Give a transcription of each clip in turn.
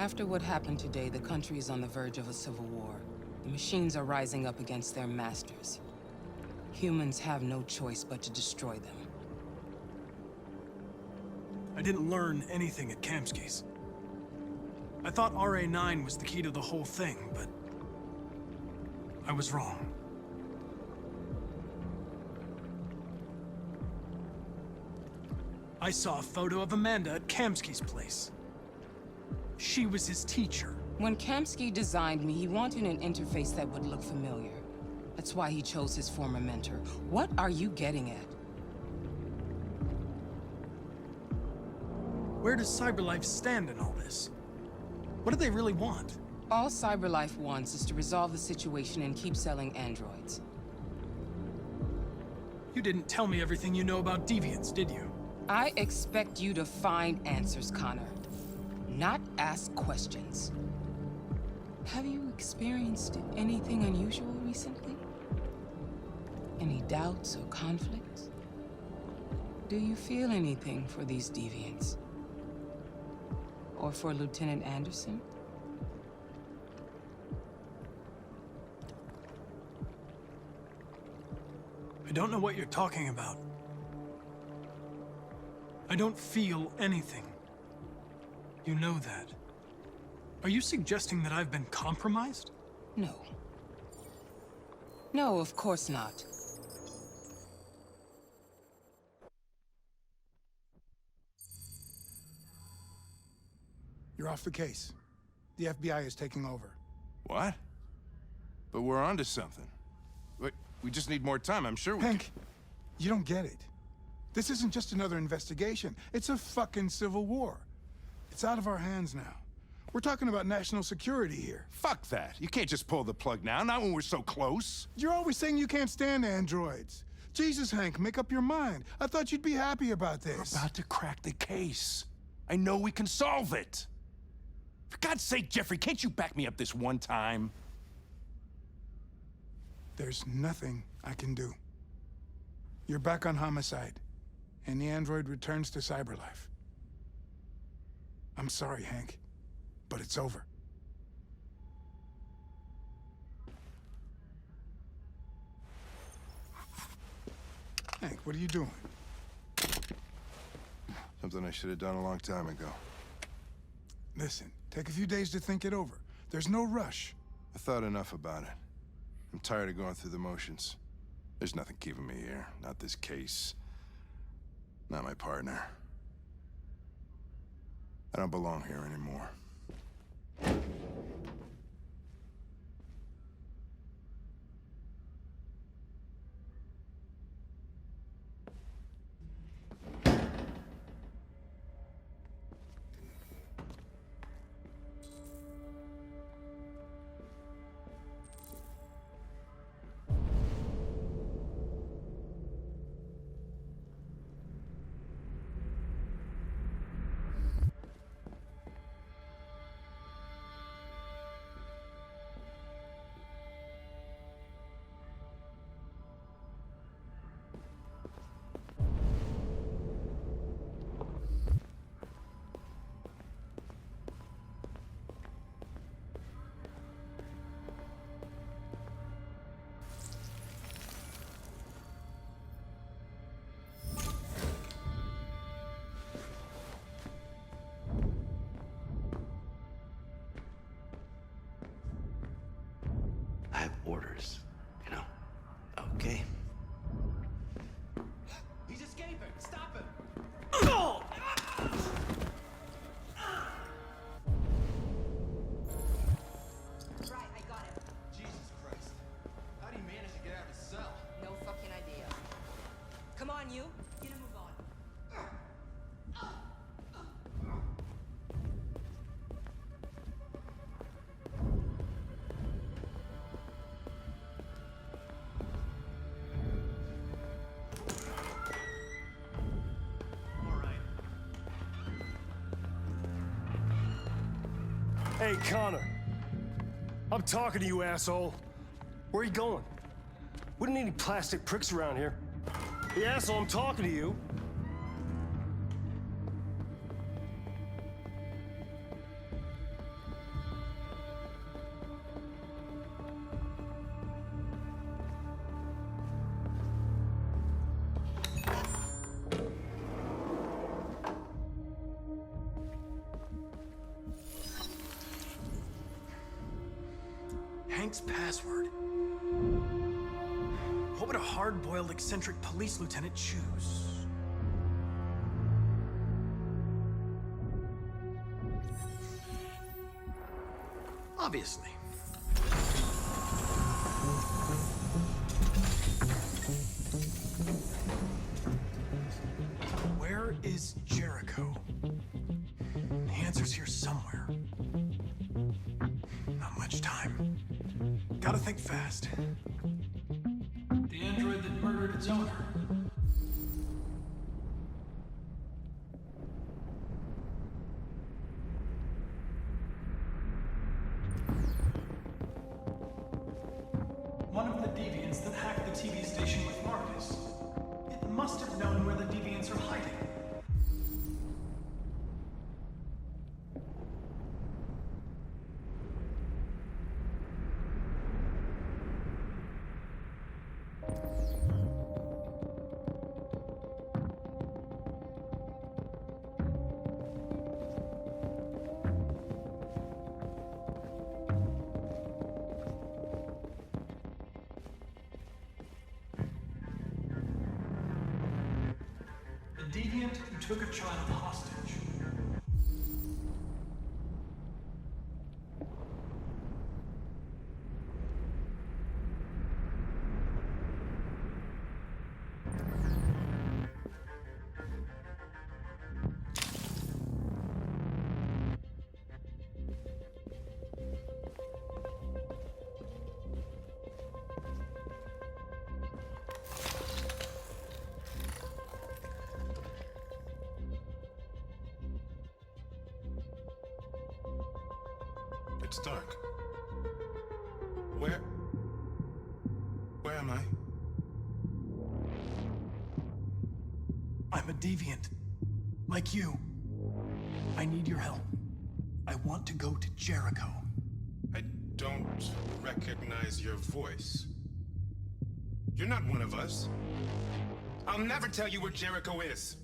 After what happened today, the country is on the verge of a civil war. The machines are rising up against their masters. Humans have no choice but to destroy them. I didn't learn anything at Kamsky's. I thought RA9 was the key to the whole thing, but I was wrong. I saw a photo of Amanda at Kamsky's place. She was his teacher. When Kamsky designed me, he wanted an interface that would look familiar. That's why he chose his former mentor. What are you getting at? Where does CyberLife stand in all this? What do they really want? All CyberLife wants is to resolve the situation and keep selling androids. You didn't tell me everything you know about deviants, did you? I expect you to find answers, Connor. Not ask questions. Have you experienced anything unusual recently? Any doubts or conflicts? Do you feel anything for these deviants? Or for Lieutenant Anderson? I don't know what you're talking about. I don't feel anything. You know that. Are you suggesting that I've been compromised? No. No, of course not. You're off the case. The FBI is taking over. What? But we're onto something. Wait, we just need more time, I'm sure we Hank, you don't get it. This isn't just another investigation. It's a fucking civil war. It's out of our hands now. We're talking about national security here. Fuck that. You can't just pull the plug now, not when we're so close. You're always saying you can't stand androids. Jesus, Hank, make up your mind. I thought you'd be happy about this. We're about to crack the case. I know we can solve it. For God's sake, Jeffrey, can't you back me up this one time? There's nothing I can do. You're back on homicide, and the android returns to CyberLife. I'm sorry, Hank, but it's over. Hank, what are you doing? Something I should have done a long time ago. Listen, take a few days to think it over. There's no rush. I thought enough about it. I'm tired of going through the motions. There's nothing keeping me here. Not this case. Not my partner. I don't belong here anymore. I have orders, you know? Okay. He's escaping! Stop him! Right, I got him. Jesus Christ. How do you manage to get out of his cell? No fucking idea. Come on, you. Get a move on. Hey, Connor. I'm talking to you, asshole. Where are you going? We don't need any plastic pricks around here. Hey, asshole, I'm talking to you. Hank's password. What would a hard-boiled, eccentric police lieutenant choose? Obviously. Where is Jericho? The answer's here somewhere. Not much time. Gotta think fast. The android that murdered its owner. One of the deviants that hacked the TV station with Marcus. It must have known where the deviants are hiding. Deviant who took a child hostage. It's dark. Where am I? I'm a deviant. Like you. I need your help. I want to go to Jericho. I don't recognize your voice. You're not one of us. I'll never tell you where Jericho is.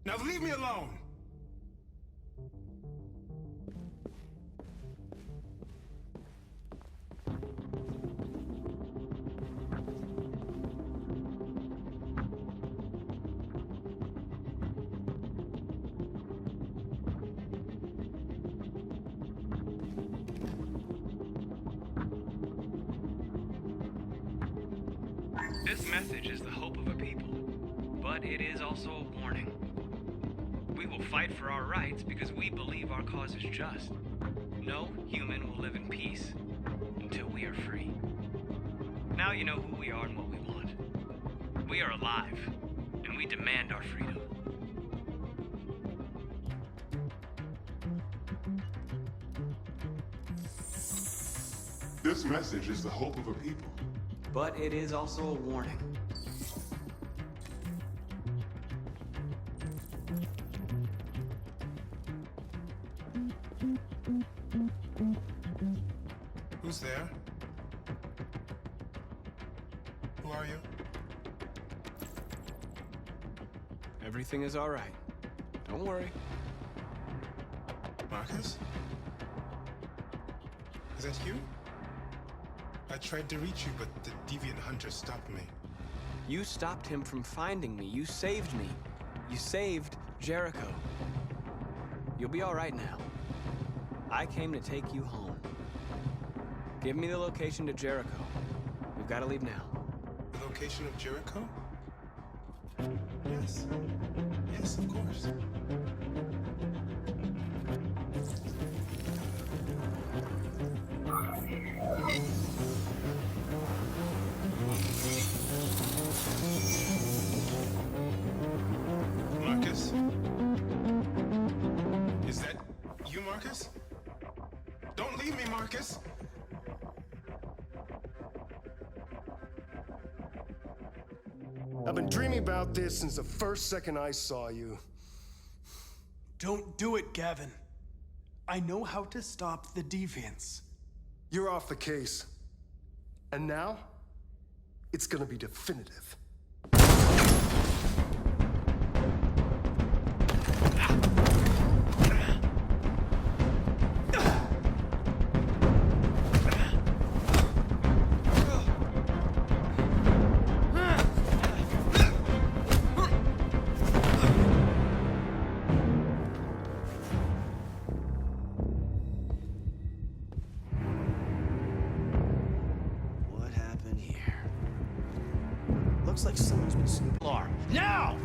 Now leave me alone! This message is the hope of a people, but it is also a warning. We will fight for our rights because we believe our cause is just. No human will live in peace until we are free. Now you know who we are and what we want. We are alive, and we demand our freedom. This message is the hope of a people. But it is also a warning. Who's there? Who are you? Everything is all right. Don't worry. Marcus? Is that you? I tried to reach you, but the deviant hunter stopped me. You stopped him from finding me. You saved me. You saved Jericho. You'll be all right now. I came to take you home. Give me the location to Jericho. We've got to leave now. The location of Jericho? Yes. Yes, of course. Marcus? Is that you, Marcus? Don't leave me, Marcus! I've been dreaming about this since the first second I saw you. Don't do it, Gavin. I know how to stop the deviants. You're off the case. And now, it's gonna be definitive. alarm. Now!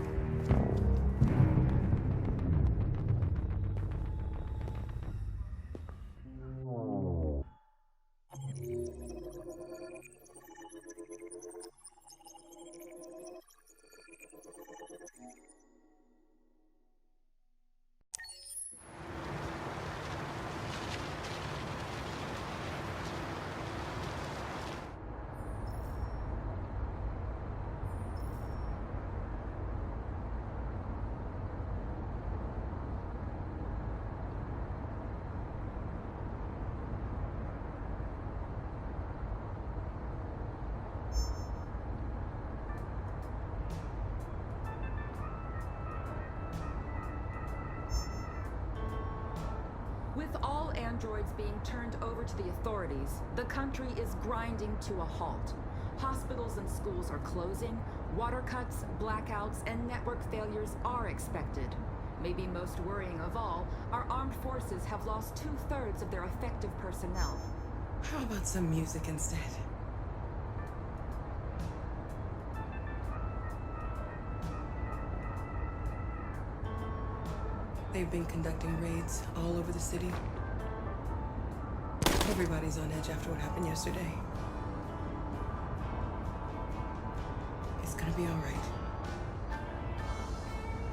With all androids being turned over to the authorities, the country is grinding to a halt. Hospitals and schools are closing, water cuts, blackouts, and network failures are expected. Maybe most worrying of all, our armed forces have lost 2/3 of their effective personnel. How about some music instead? They've been conducting raids all over the city. Everybody's on edge after what happened yesterday. It's gonna be all right.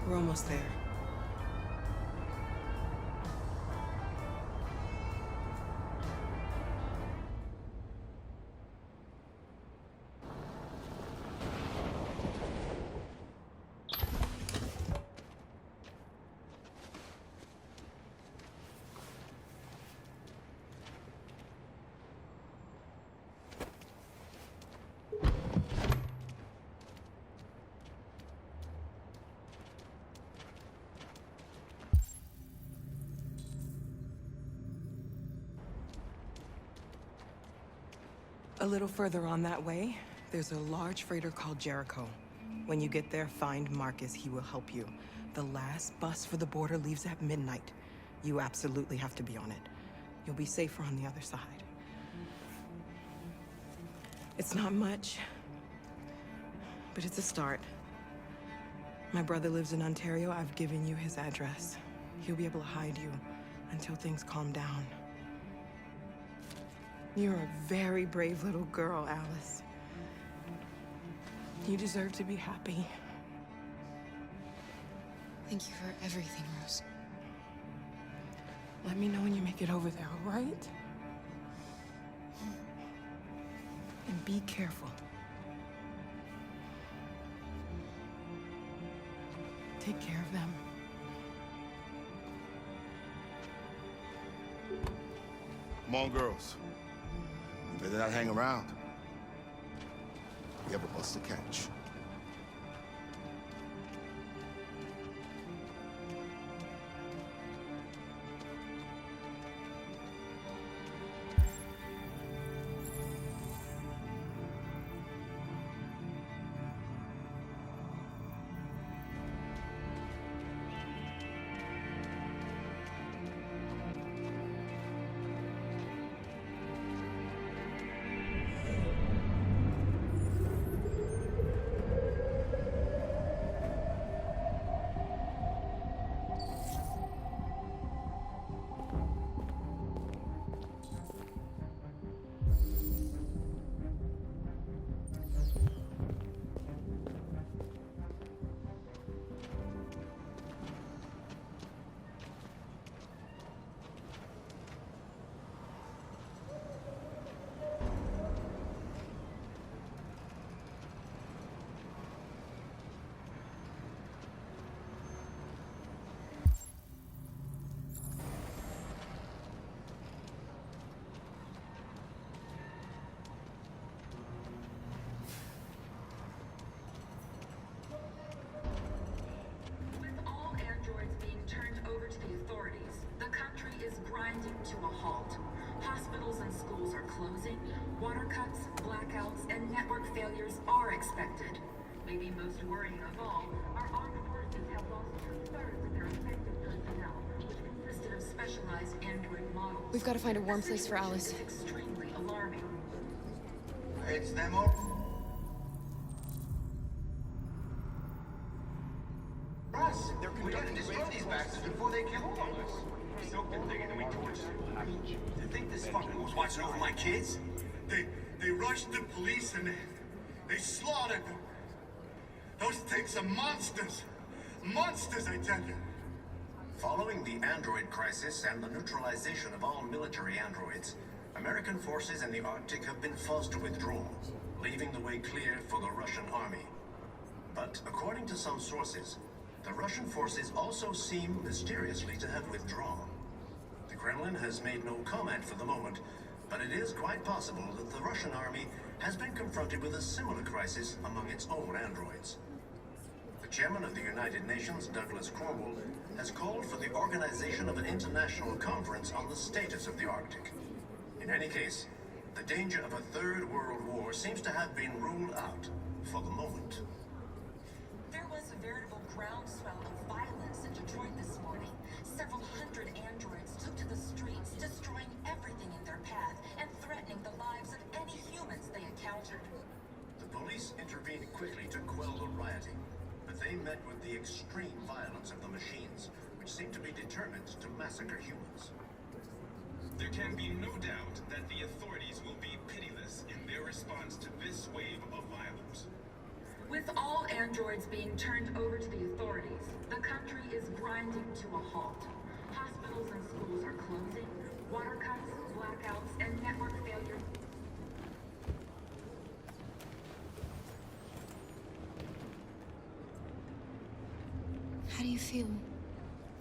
We're almost there. A little further on that way, there's a large freighter called Jericho. When you get there, find Marcus. He will help you. The last bus for the border leaves at midnight. You absolutely have to be on it. You'll be safer on the other side. It's not much, but it's a start. My brother lives in Ontario. I've given you his address. He'll be able to hide you until things calm down. You're a very brave little girl, Alice. You deserve to be happy. Thank you for everything, Rose. Let me know when you make it over there, all right? And be careful. Take care of them. Come on, girls. You better not hang around. We have a bus to catch. To a halt. Hospitals and schools are closing, water cuts, blackouts, and network failures are expected. Maybe most worrying of all, our armed forces have lost 2/3 of their effective personnel, which consisted of specialized android models. We've got to find a warm place for Alice. It's extremely alarming. It's them all. We gotta destroy these bastards before they kill all of us. We soaked the thing and then we torched it. I mean, you think this fucker was watching over my kids? They rushed the police and they slaughtered them. Those things are monsters. Monsters, I tell you. Following the android crisis and the neutralization of all military androids, American forces in the Arctic have been forced to withdraw, leaving the way clear for the Russian army. But according to some sources, the Russian forces also seem mysteriously to have withdrawn. The Kremlin has made no comment for the moment, but it is quite possible that the Russian army has been confronted with a similar crisis among its own androids. The chairman of the United Nations, Douglas Cornwall, has called for the organization of an international conference on the status of the Arctic. In any case, the danger of a third world war seems to have been ruled out for the moment. There was a veritable groundswell of violence in Detroit this morning. Several hundred androids took to the streets, destroying everything in their path and threatening the lives of any humans they encountered. The police intervened quickly to quell the rioting, but they met with the extreme violence of the machines, which seem to be determined to massacre humans. There can be no doubt that the authorities will be pitiless in their response to this wave of violence. With all androids being turned over to the authorities, the country is grinding to a halt. Hospitals and schools are closing, water cuts, blackouts, and network failure. How do you feel?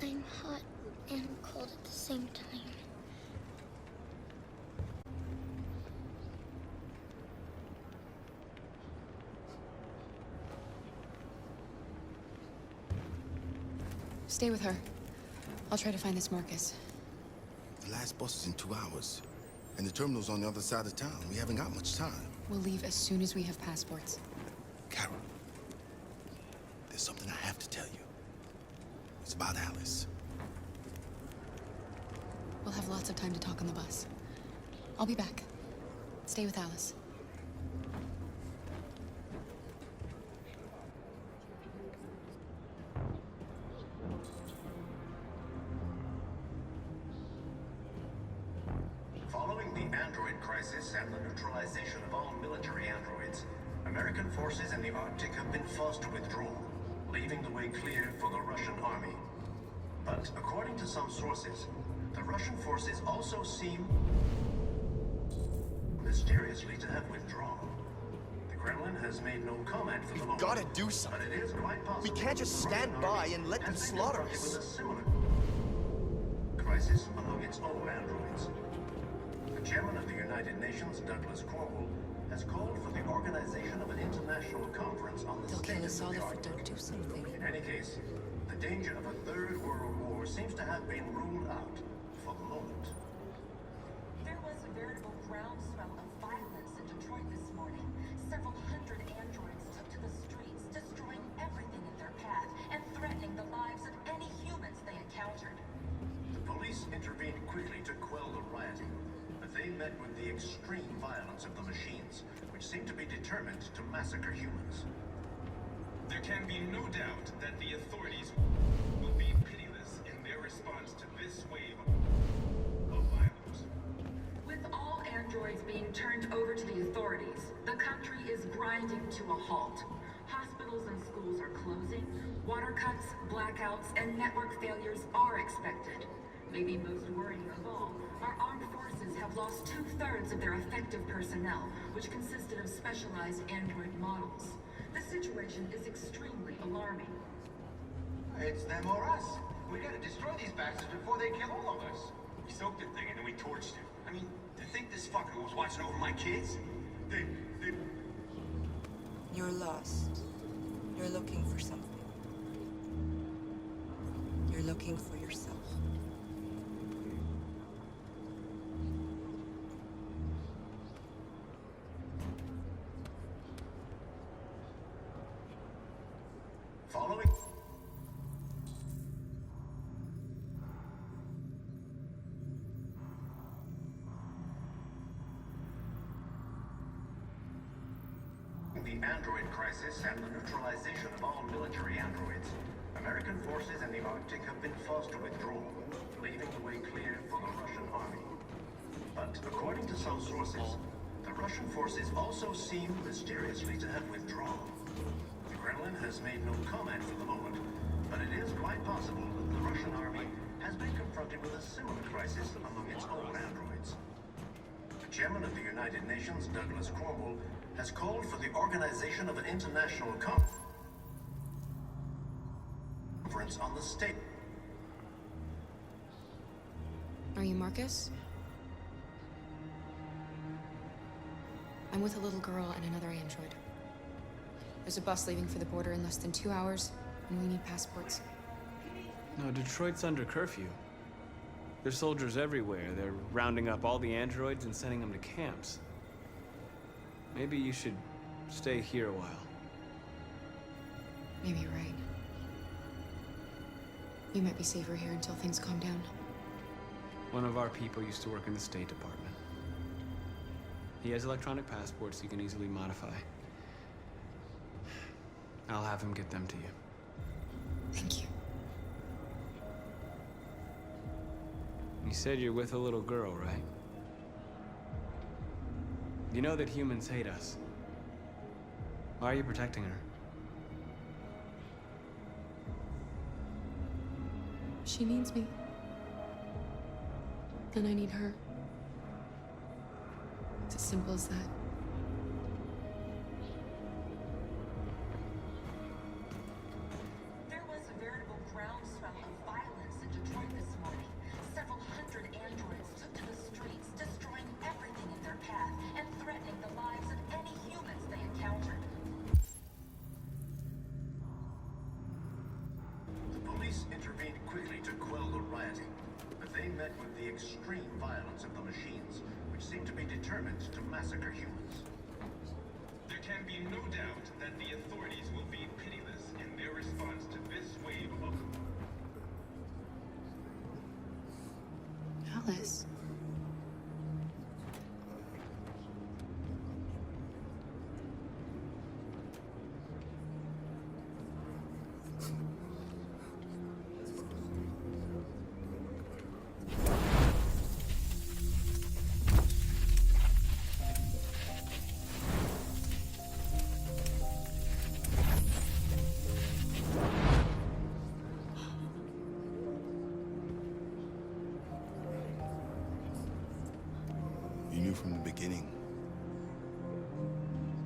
I'm hot and cold at the same time. Stay with her. I'll try to find this Marcus. The last bus is in 2 hours. And the terminal's on the other side of town. We haven't got much time. We'll leave as soon as we have passports. Carol, there's something I have to tell you. It's about Alice. We'll have lots of time to talk on the bus. I'll be back. Stay with Alice. Following the android crisis and the neutralization of all military androids, American forces in the Arctic have been forced to withdraw, leaving the way clear for the Russian army. But according to some sources, the Russian forces also seem mysteriously to have withdrawn. The Kremlin has made no comment for the moment. Gotta do something. But it is quite possible. We can't just stand by and let them slaughter us. With a similar crisis among its own androids. The chairman of the United Nations, Douglas Cornwall, has called for the organization of an international conference on the status of the Arctic. Don't do something. In any case, the danger of a third world war seems to have been ruled out for the moment. There was a veritable groundswell of violence in Detroit this morning. Several hundred androids took to the streets, destroying everything in their path and threatening the lives of any humans they encountered. The police intervened quickly to quell the rioting, but they met with the extreme violence of the machines, which seem to be determined to massacre humans. There can be no doubt that the authorities will be pitiless in their response to this wave of violence. With all androids being turned over to the authorities, the country is grinding to a halt. Hospitals and schools are closing, water cuts, blackouts, and network failures are expected. Maybe most worrying of all, our armed forces have lost 2/3 of their effective personnel, which consisted of specialized android models. The situation is extremely alarming. It's them or us. We gotta destroy these bastards before they kill all of us. We soaked the thing and then we torched it. I mean, to think this fucker was watching over my kids? They... You're lost. You're looking for something. You're looking for yourself. Following the android crisis and the neutralization of all military androids, American American forces in the Arctic have been forced to withdraw, leaving the way clear for the Russian army. But according to some sources, the Russian forces also seem mysteriously to have withdrawn. The Kremlin has made no comment for the moment, but it is quite possible that the Russian army has been confronted with a similar crisis among its own androids. The chairman of the United Nations, Douglas Cromwell, has called for the organization of an international conference on the state. Are you Marcus? I'm with a little girl and another android. There's a bus leaving for the border in less than 2 hours, and we need passports. No, Detroit's under curfew. There's soldiers everywhere. They're rounding up all the androids and sending them to camps. Maybe you should stay here a while. Maybe you're right. You might be safer here until things calm down. One of our people used to work in the State Department. He has electronic passports he can easily modify. I'll have him get them to you. Thank you. You said you're with a little girl, right? You know that humans hate us. Why are you protecting her? She needs me. And I need her. It's as simple as that. There was a veritable groundswell of violence in Detroit this morning. Several hundred androids took to the streets, destroying everything in their path and threatening the lives of any humans they encountered. The police intervened quickly to quell the rioting, but they met with the extreme violence of the machines, which seem to be determined to massacre humans. There can be no doubt that the authorities will be pitiless in their response to this wave of... Alice. You knew from the beginning.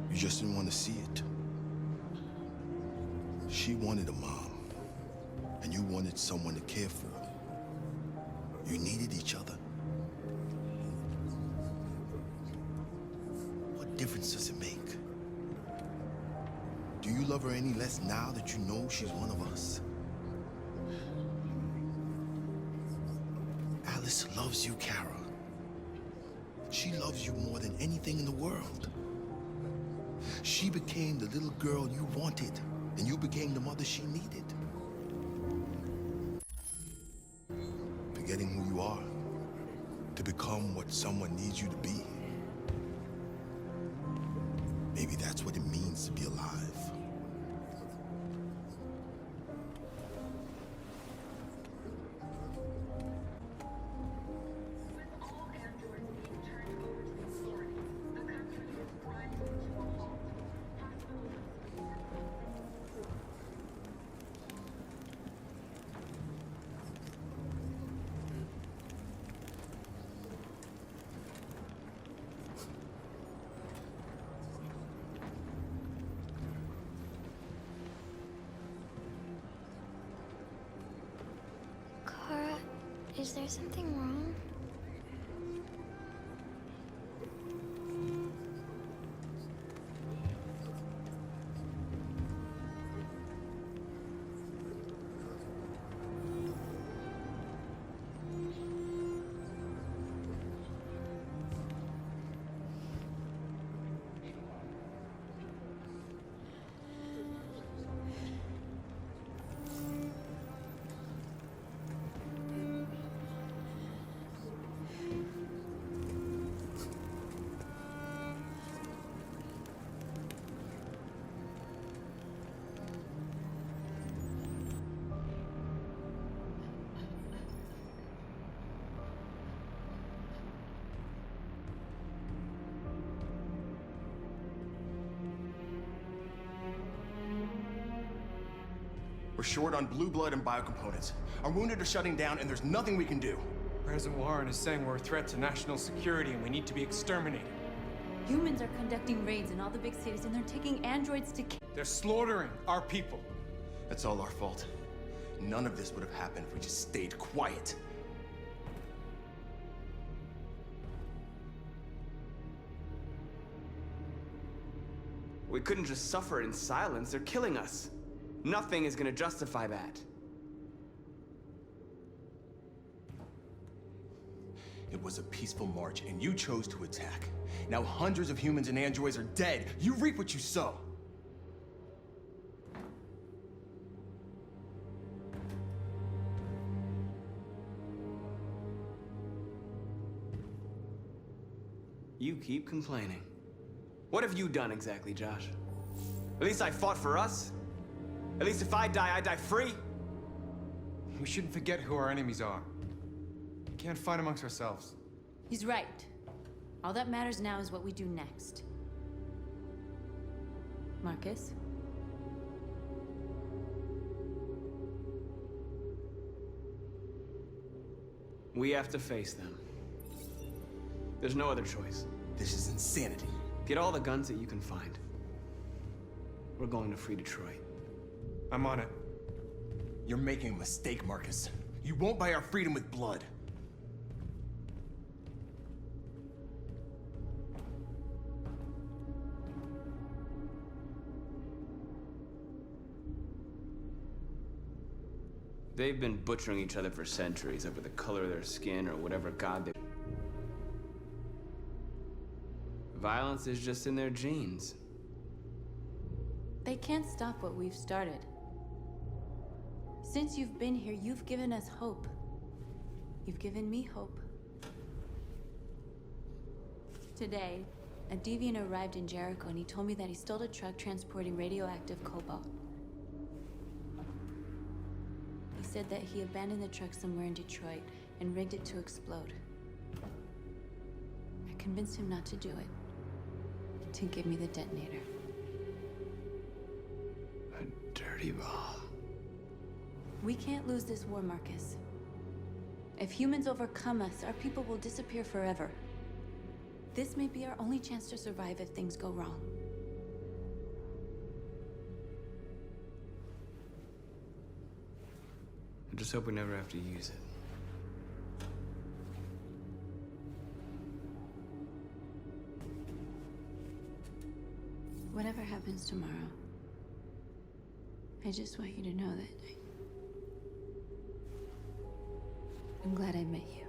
You just didn't want to see it. She wanted a mom, and you wanted someone to care for. You needed each other. What difference does it make? Do you love her any less now that you know she's one of us? Alice loves you, Kara. She loves you more than anything in the world. She became the little girl you wanted, and you became the mother she needed. Forgetting who you are to become what someone needs you to be. Maybe that's what it means to be alive. Kara, is there something wrong? short on blue blood and biocomponents. Our wounded are shutting down, and there's nothing we can do. President Warren is saying we're a threat to national security and we need to be exterminated. Humans are conducting raids in all the big cities, and they're taking androids to kill. They're slaughtering our people. That's all our fault. None of this would have happened if we just stayed quiet. We couldn't just suffer in silence. They're killing us. Nothing is gonna justify that. It was a peaceful march, and you chose to attack. Now hundreds of humans and androids are dead. You reap what you sow. You keep complaining. What have you done exactly, Josh? At least I fought for us. At least if I die, I die free. We shouldn't forget who our enemies are. We can't fight amongst ourselves. He's right. All that matters now is what we do next. Marcus? We have to face them. There's no other choice. This is insanity. Get all the guns that you can find. We're going to free Detroit. I'm on it. You're making a mistake, Marcus. You won't buy our freedom with blood. They've been butchering each other for centuries over the color of their skin or whatever god they... Violence is just in their genes. They can't stop what we've started. Since you've been here, you've given us hope. You've given me hope. Today, a deviant arrived in Jericho and he told me that he stole a truck transporting radioactive cobalt. He said that he abandoned the truck somewhere in Detroit and rigged it to explode. I convinced him not to do it, to give me the detonator. A dirty ball. We can't lose this war, Marcus. If humans overcome us, our people will disappear forever. This may be our only chance to survive if things go wrong. I just hope we never have to use it. Whatever happens tomorrow, I just want you to know that I'm glad I met you.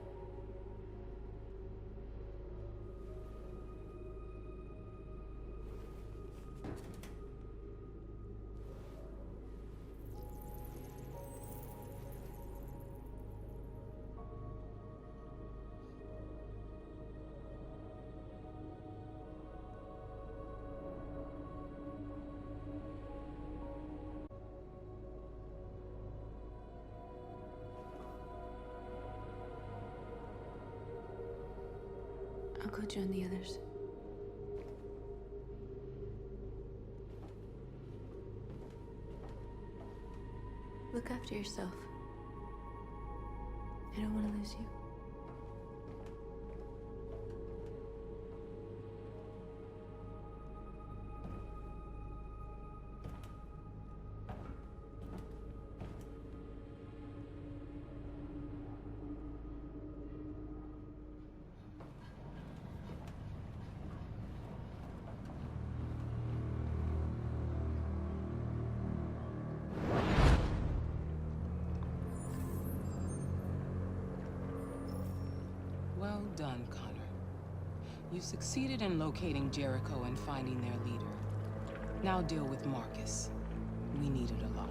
I'll go join the others. Look after yourself. I don't want to lose you. Well done, Connor. You succeeded in locating Jericho and finding their leader. Now deal with Marcus. We need it alive.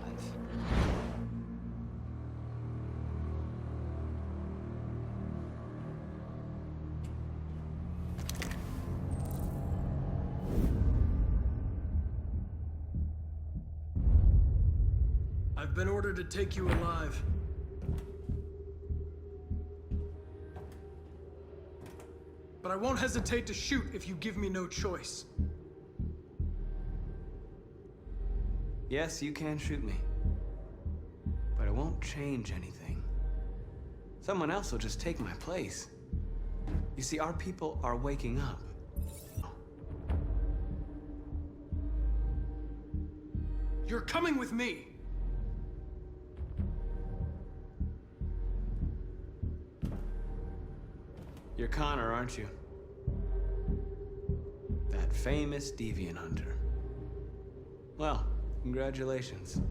I've been ordered to take you alive. But I won't hesitate to shoot if you give me no choice. Yes, you can shoot me. change anything. Someone else will just take my place. You see, our people are waking up. You're coming with me! You're Connor, aren't you? That famous deviant hunter. Well, congratulations.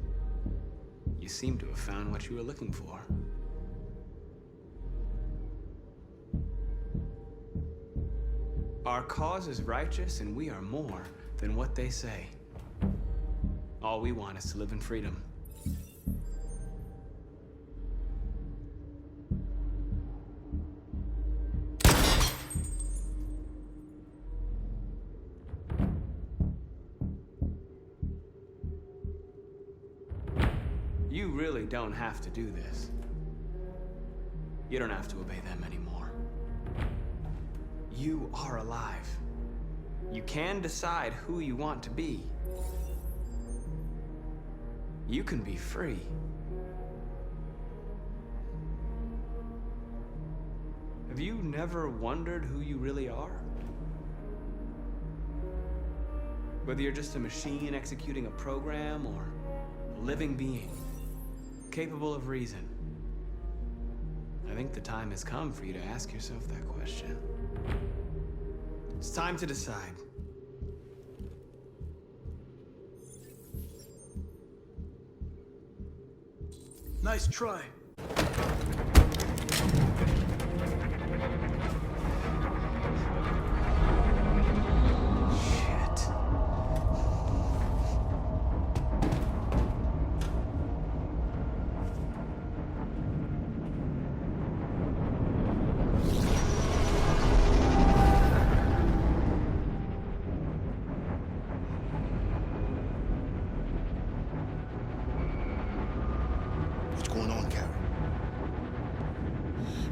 You seem to have found what you were looking for. Our cause is righteous, and we are more than what they say. All we want is to live in freedom. You really don't have to do this. You don't have to obey them anymore. You are alive. You can decide who you want to be. You can be free. Have you never wondered who you really are? Whether you're just a machine executing a program or a living being, capable of reason. I think the time has come for you to ask yourself that question. It's time to decide. Nice try.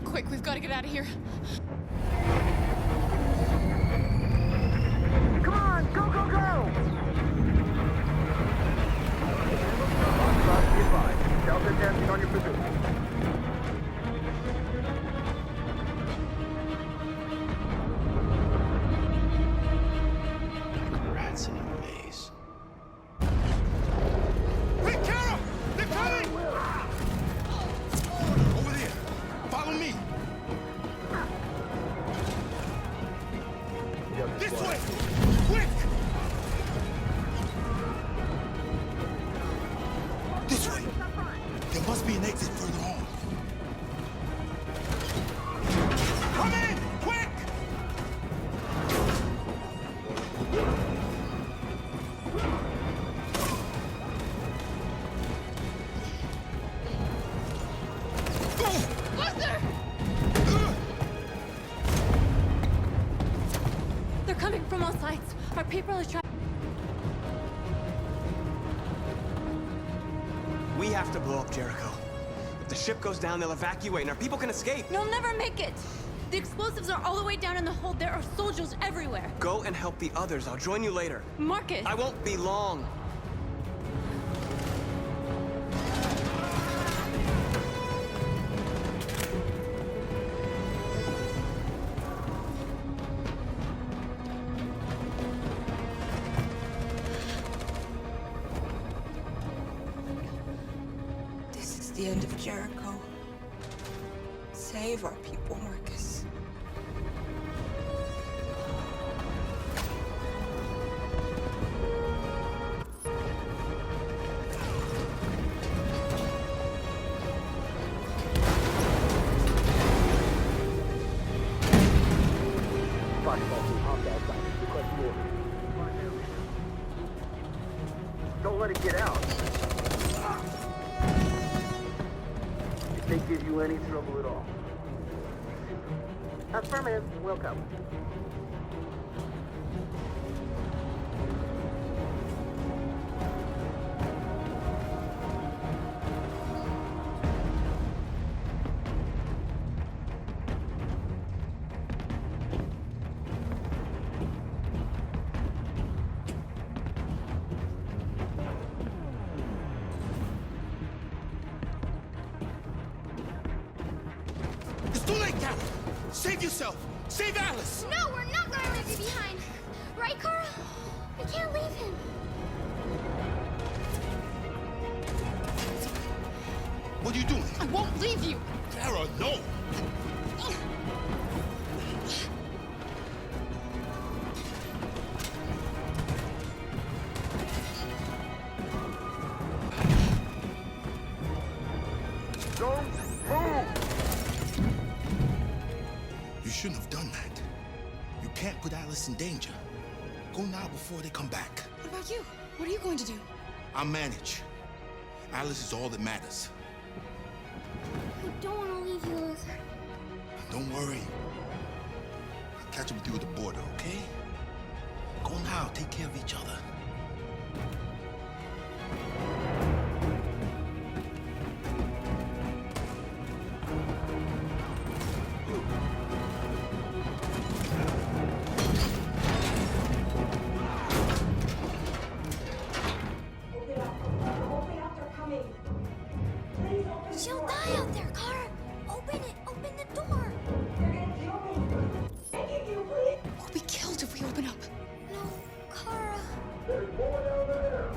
Quick, we've got to get out of here. Come on, go, go, go! Delta dancing on your position. Rats in a maze. Hey, Carol! They're coming! Over there! Follow me! This way! Quick! This way! There must be an exit further on. Come in! Quick! Luther! They're coming from all sides. Our people are trying. We have to blow up Jericho. If the ship goes down, they'll evacuate and our people can escape. You'll never make it! The explosives are all the way down in the hold. There are soldiers everywhere. Go and help the others. I'll join you later. Marcus! I won't be long. This is the end of Jericho. Save our people, Marcus. Don't let it get out. If they give you any trouble at all. Affirmative. Welcome. out! Save yourself! Save Alice! No, we're not gonna leave you behind. Right, Carl? We can't leave him. What are you doing? I won't leave you. Kara, no! Don't move! You shouldn't have done that. You can't put Alice in danger. Go now before they come back. What about you? What are you going to do? I'll manage. Alice is all that matters. I don't want to leave you with her. Don't worry. I'll catch up with you at the border, okay? Go now. Take care of each other. She'll die out there, Kara. Open it. Open the door. We'll be killed if we open up. No, Kara. There's more down there!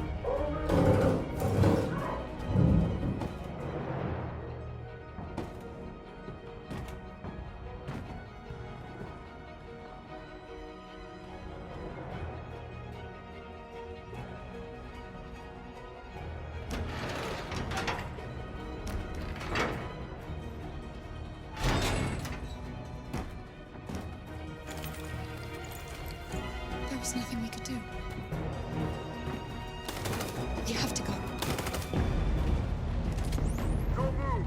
There was nothing we could do. You have to go. Don't move!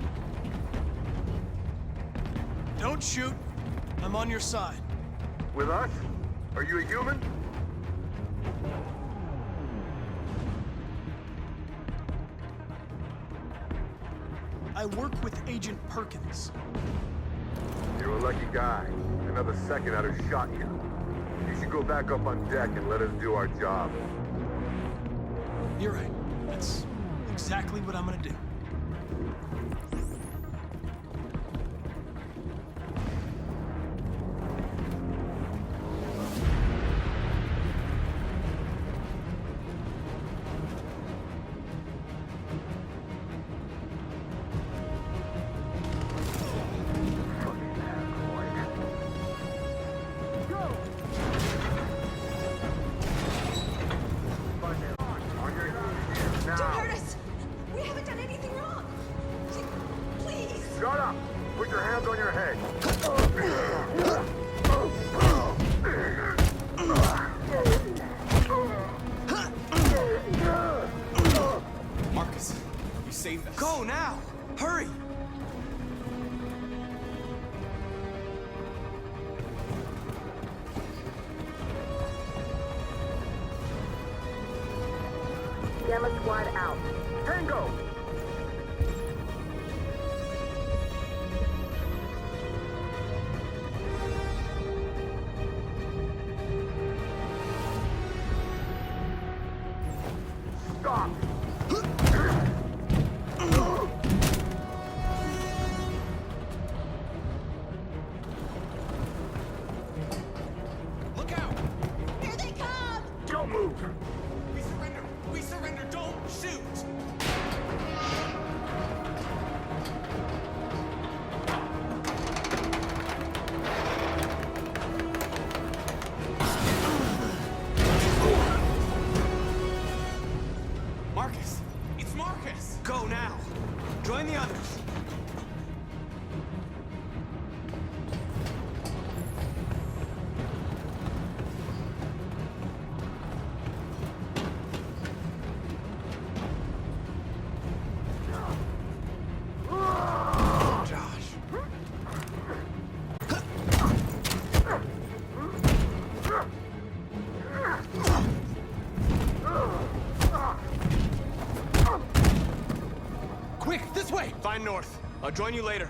Don't shoot. I'm on your side. With us? Are you a human? I work with Agent Perkins. You're a lucky guy. Another second I'd have shot you. You should go back up on deck and let us do our job. You're right. That's exactly what I'm gonna do. Don't hurt us! We haven't done anything wrong! Please! Shut up! Put your hands on your head! Marcus, you saved us. Go now! Hurry! Gamma Squad out. Tango! Stop! Look out! Here they come! Don't move! We surrender! We surrender! Don't shoot! Marcus! It's Marcus! Go now! Join the others! Josh. Quick, this way! Find North. I'll join you later.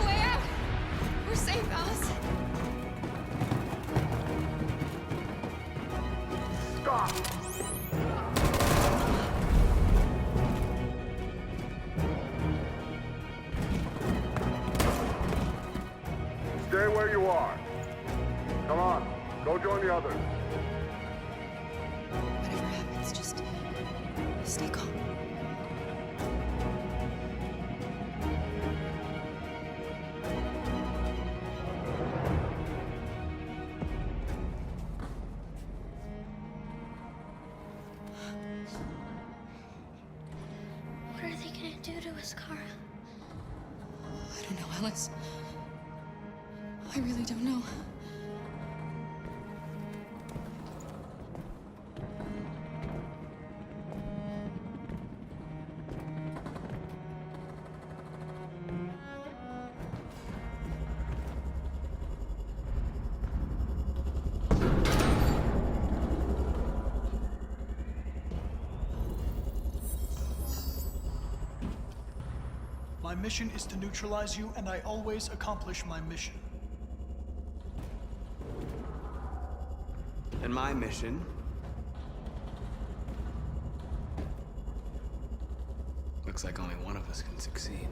Way out! We're safe, Alice. Stop! you are. Come on, go join the others. Whatever happens, just stay calm. What are they gonna do to us, Kara? I don't know, Alice. I really don't know. My mission is to neutralize you, and I always accomplish my mission. And my mission... looks like only one of us can succeed.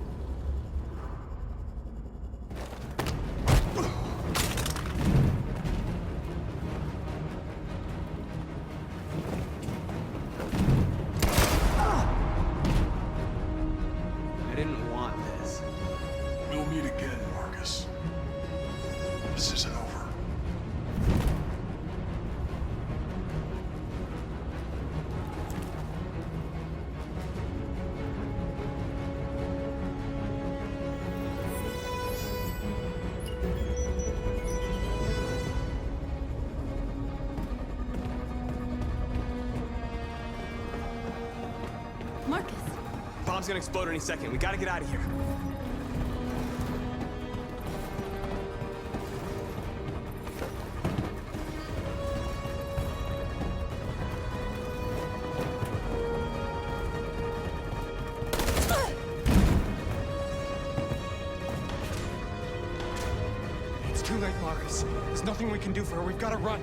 I didn't want this. We'll meet again, Marcus. This isn't over. Marcus! Bomb's gonna explode any second. We gotta get out of here. It's too late, Marcus. There's nothing we can do for her. We've got to run.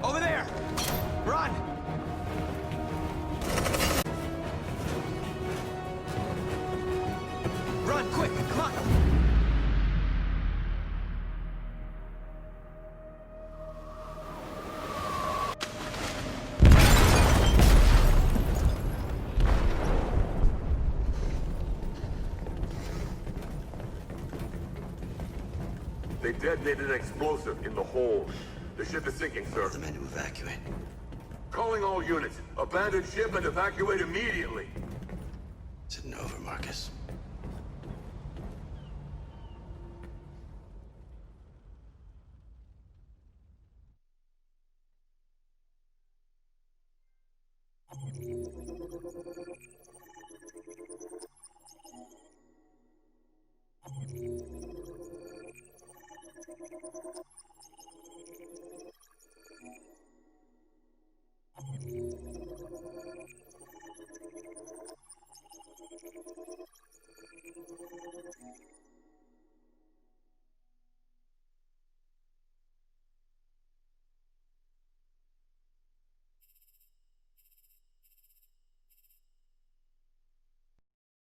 Over there! Run! Run, quick! Come on! They detonated an explosive in the hold. The ship is sinking, sir. The men to evacuate. Calling all units. Abandon ship and evacuate immediately. Is it over, Marcus?